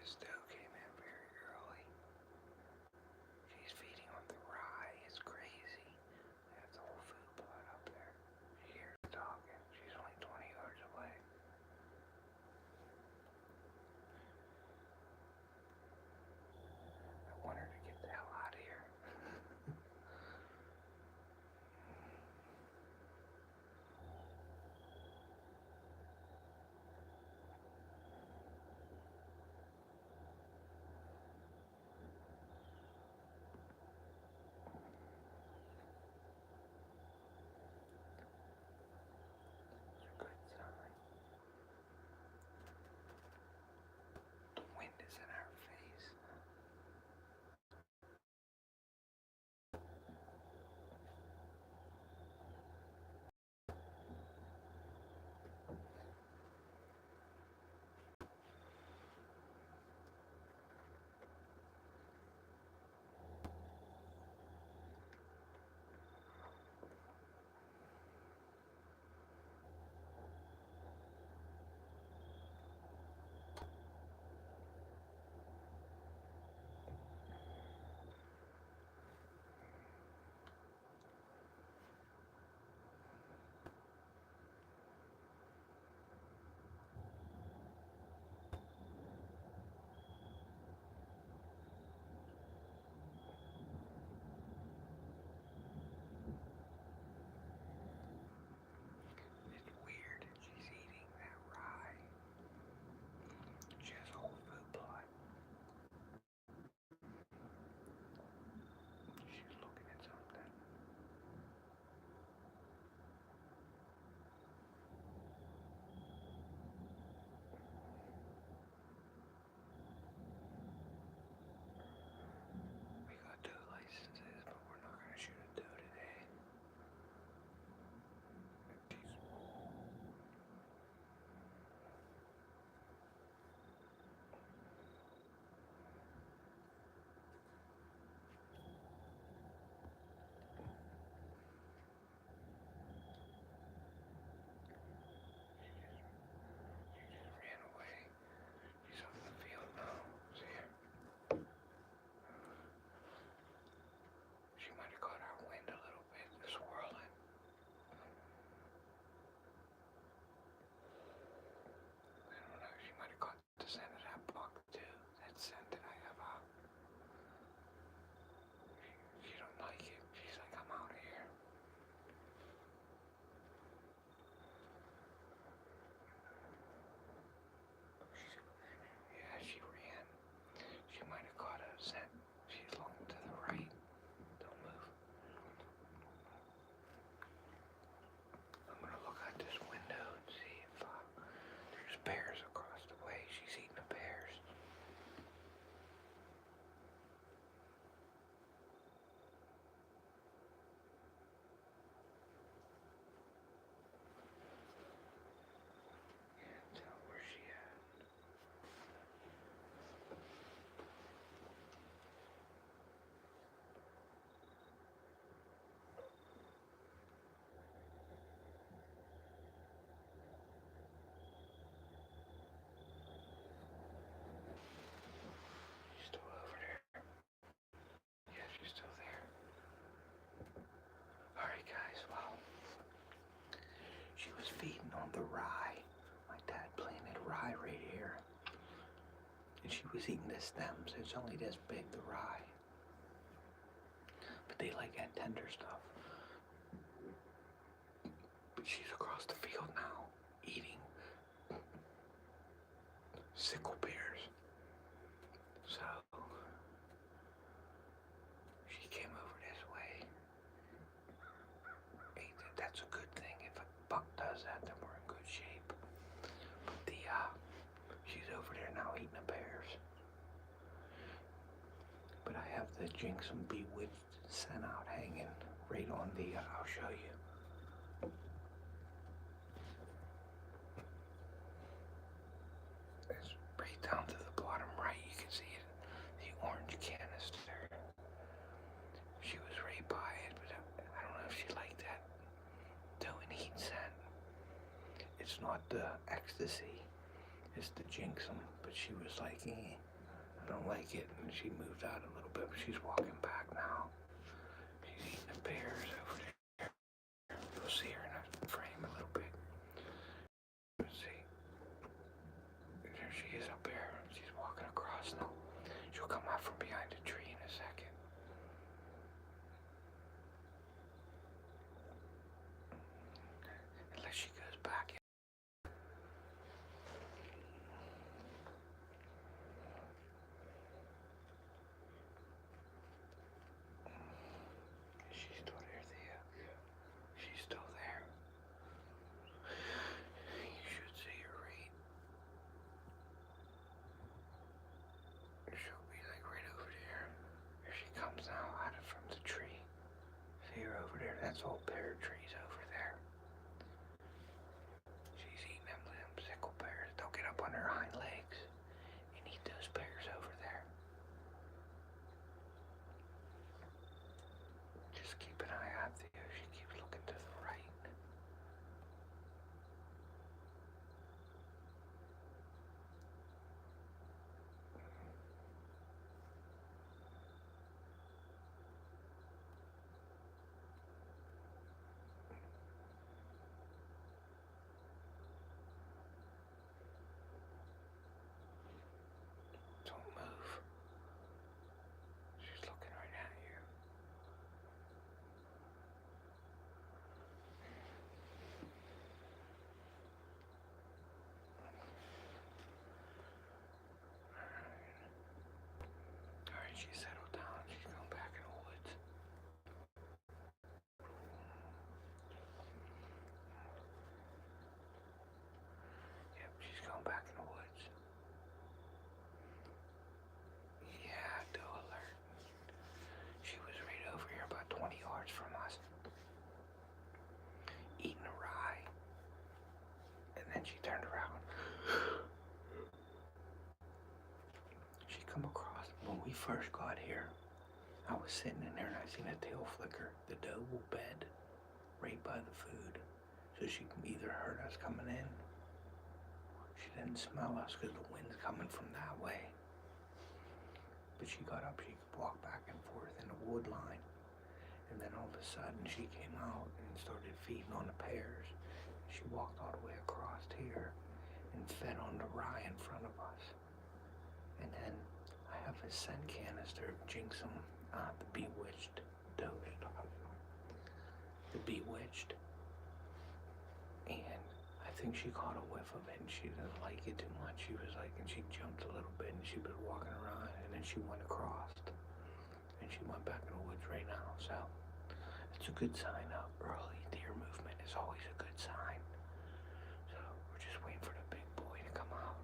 still came in very early. She's feeding on the rye. It's crazy. They have the whole food plot up there. She hears talking. She's only 20 yards away. I want her to get the hell out of here. Good sign. The wind is in our face. It's weird. She's eating that rye. She has a whole food plot. She's looking at something. We got 2 licenses, but we're not gonna shoot a doe today. She just ran away. She's up in the field now. See her? She might have caught our wind a little bit, the swirling. I don't know. She might have caught the scent of that buck too. That scent that I have out. She don't like it. She's like, I'm out of here. Yeah, she ran. She might have caught a scent. She's looking to the right. Don't move. I'm gonna look out this window and see if there's bears across the way. She's eating the bears. Can't tell where she at. She's still over there. Yeah, she's still there. Alright guys, well, she was feeding on the rye. My dad planted rye right here. And she was eating the stems. It's only this big, the rye. But they like that tender stuff. But she's across the field now, eating sickle pears. So she came over this way. That's a good thing. If a buck does that, then we're in good shape. But she's over there now eating the pears. But I have the Jinxum Bewitched scent out hanging right on the, I'll show you. It's right down to the bottom right. You can see it, the orange canister. She was right by it, but I don't know if she liked that doe and heat scent. It's not the ecstasy, it's the Jinxum, but she was like, eh. don't like it, and she moved out a little bit, but she's walking back now. She's eating the pears over there. You'll see her in a frame a little bit. Let's see. There she is up there. She's walking across now. She'll come out from behind a tree in a second. Unless she goes back in. She's still there, Theo. She's still there. You should see her right. She'll be like right over there. Here she comes now out of from the tree. See her over there? That's all pear trees over there. She's eating them sickle pears. They'll get up on her hind legs and eat those pears over there. Just keep an eye out there. She keeps looking to the right. Don't move. She's looking right at you. Alright, she settled down. She's going back in the woods. Yep, she's going back in the woods. Yeah, doe alert. She was right over here about 20 yards from us, eating a rye. And then she turned around. She come across. When we first got here, I was sitting in there and I seen a tail flicker. The doe will bed right by the food, so she either heard us coming in. She didn't smell us because the wind's coming from that way. But she got up, she could walk back and forth in the wood line. And then all of a sudden she came out and started feeding on the pears. She walked all the way across here and fed on the rye in front of us. And then I have a scent canister of Jinxum, the Bewitched doe. The Bewitched. And I think she caught a whiff of it and she didn't like it too much. She was like, and she jumped a little bit and she was walking around and then she went across. And she went back in the woods right now. So it's a good sign up. Early deer movement is always a good sign. So we're just waiting for the big boy to come out.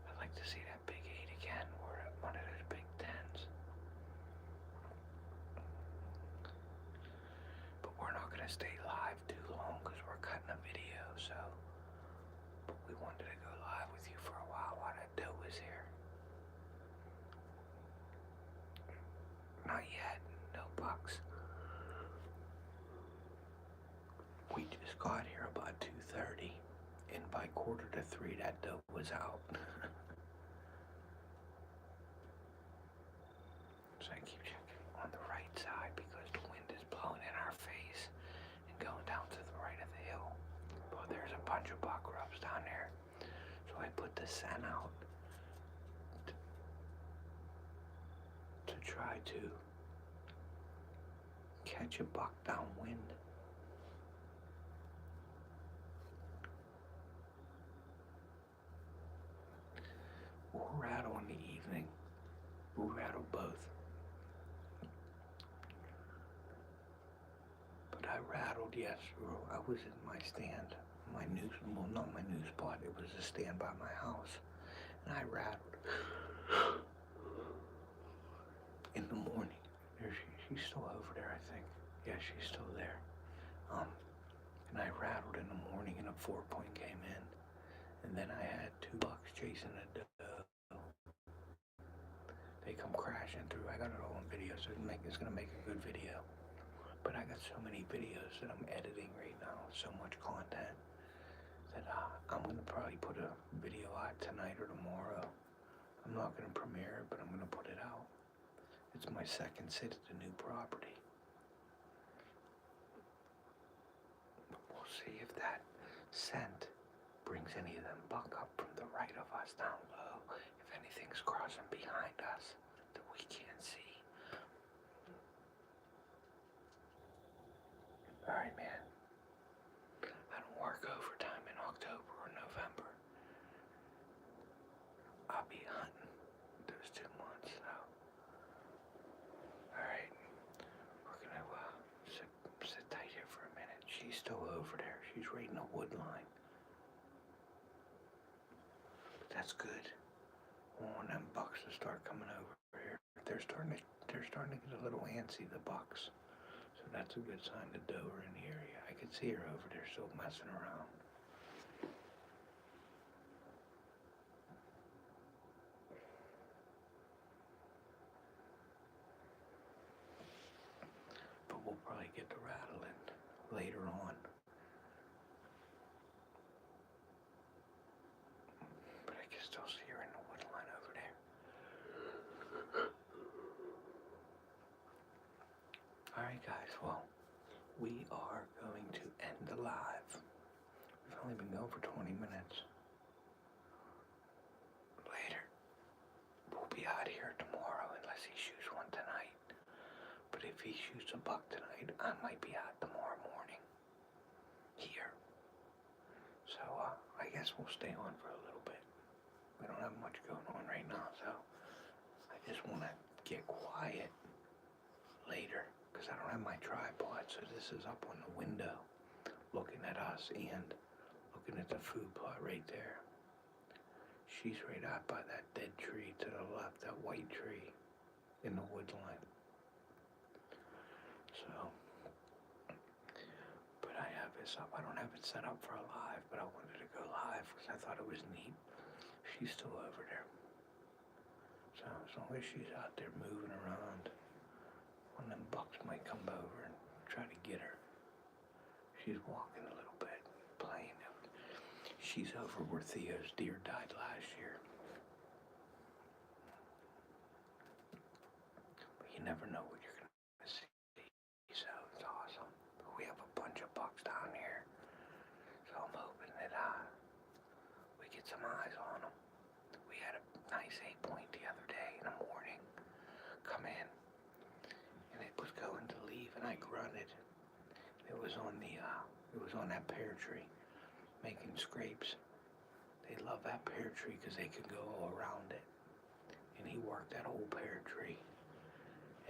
I'd like to see that big 8 again, or one of those big 10s. But we're not going to stay live too long because we're cutting a video, so. But we wanted to go live with you for a while that doe was here. Not yet, no bucks. We just got here about 2:30, and by 2:45 that doe was out. So I keep checking on the right side because the wind is blowing in our face and going down to the right of the hill. Well, there's a bunch of buck rubs down there. So I put the scent out to try to catch a buck downwind. We'll rattle in the evening. We'll rattle both. But I rattled yesterday. I was in my stand. Well, not my new spot. It was a stand by my house. And I rattled. In the morning. She's still over there, I think. Yeah, she's still there. And I rattled in the morning and a 4-point came in. And then I had 2 bucks chasing a doe. They come crashing through. I got it all on video, so it's gonna make a good video. But I got so many videos that I'm editing right now, so much content, that I'm gonna probably put a video out tonight or tomorrow I'm not going to premiere it, but I'm going to put it out. It's my second sit at the new property. But we'll see if that scent brings any of them buck up from the right of us down low. If anything's crossing behind us that we can't see. Alright, man. I don't work overtime in October or November. I'll be hunting those 2 months, so. Alright. We're gonna sit tight here for a minute. She's still over there. She's right in the wood line. But that's good. I want them bucks to start coming over here. They're starting to get a little antsy, the bucks. So that's a good sign the doe are in the area. I can see her over there still messing around. But we'll probably get the rattle in later on. But I can still see her in the wood line over there. Alright guys, well, we are going to end the live. We've only been going for 20 minutes. Later, we'll be out here tomorrow unless he shoots one tonight. But if he shoots a buck tonight, I might be out tomorrow morning. Here. So, I guess we'll stay on for a little bit. We don't have much going on right now, so I just want to get quiet later. Because I don't have my tripod, so this is up on the window, looking at us and looking at the food plot right there. She's right out by that dead tree to the left, that white tree in the wood line. So, but I have this up. I don't have it set up for a live, but I wanted to go live because I thought it was neat. She's still over there. So as long as she's out there moving around, one of them bucks might come over and try to get her. She's walking a little bit, playing. She's over where Theo's deer died last year. But you never know what you're going to see, so it's awesome. But we have a bunch of bucks down here, so I'm hoping that we get some eyes on them. We had a nice 8-point the other day in the morning come in. Was going to leave and I grunted. It was on that pear tree making scrapes. They love that pear tree because they could go all around it. And he worked that whole pear tree.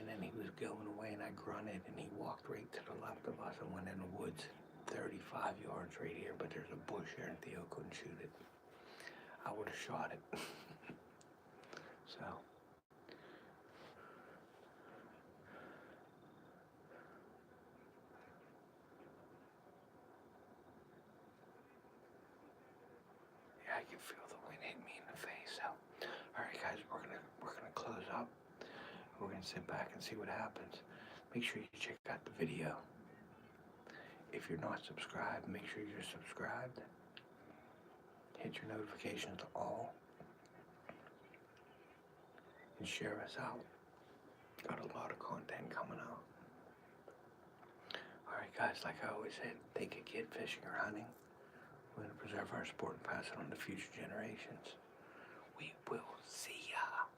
And then he was going away and I grunted and he walked right to the left of us and went in the woods 35 yards right here, but there's a bush here and Theo couldn't shoot it. I would have shot it. So I can feel the wind hitting me in the face. So, all right, guys, we're gonna close up. We're gonna sit back and see what happens. Make sure you check out the video. If you're not subscribed, make sure you're subscribed. Hit your notifications all, and share us out. Got a lot of content coming out. All right, guys, like I always said, take a kid fishing or hunting. We're going to preserve our sport and pass it on to future generations. We will see ya.